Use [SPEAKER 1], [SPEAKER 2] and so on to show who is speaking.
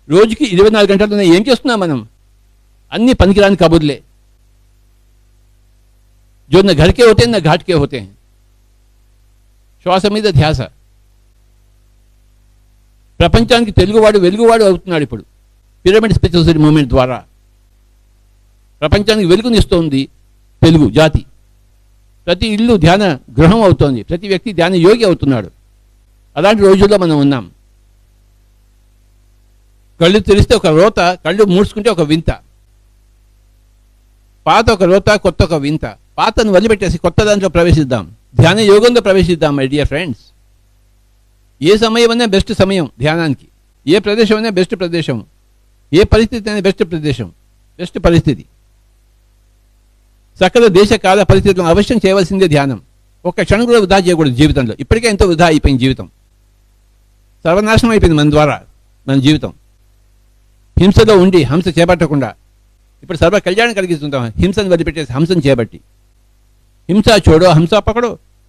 [SPEAKER 1] రోజుకి 24 గంటలు ఏం చేస్తున్నాం మనం? అన్ని పనికిరాని కబుర్లే. जो न घर के होते हैं न घाट के होते हैं. శ్వాస మీద ధ్యాస. ప్రపంచానికి తెలుగువాడు వెలుగువాడు అవుతున్నాడు ఇప్పుడు పిరమిడ్ స్పిరిచువల్ సొసైటీ మూవ్మెంట్ ద్వారా. ప్రపంచానికి వెలుగునిస్తోంది తెలుగు జాతి. ప్రతి ఇల్లు ధ్యాన గృహం అవుతోంది, ప్రతి వ్యక్తి ధ్యాన యోగి అవుతున్నాడు. అలాంటి రోజుల్లో మనం ఉన్నాం. కళ్ళు తెరిస్తే ఒక రోత, కళ్ళు మూడ్చుకుంటే ఒక వింత. పాత ఒక రోత, కొత్త ఒక వింత. పాతను వదిలిపెట్టేసి కొత్త దాంట్లో ప్రవేశిద్దాం, ధ్యాన యోగంలో ప్రవేశిద్దాం. మై డియర్ ఫ్రెండ్స్, ఏ సమయం అయినా బెస్ట్ సమయం ధ్యానానికి. ఏ ప్రదేశం అయినా బెస్ట్ ప్రదేశం. ఏ పరిస్థితి అయినా బెస్ట్ ప్రదేశం, బెస్ట్ పరిస్థితి. సకల దేశ కాల పరిస్థితులను అవశ్యం చేయవలసిందే ధ్యానం. ఒక్క క్షణం కూడా వృధా చేయకూడదు జీవితంలో. ఇప్పటికే ఎంతో వృధా అయిపోయింది జీవితం, సర్వనాశనం అయిపోయింది మన ద్వారా మన జీవితం. హింసలో ఉండి హంస చేపట్టకుండా ఇప్పుడు సర్వ కళ్యాణం కలిగిస్తుంటాం, హింసను వదిలిపెట్టేసి హంసను చేపట్టి. హింస చూడో హంస పకడో,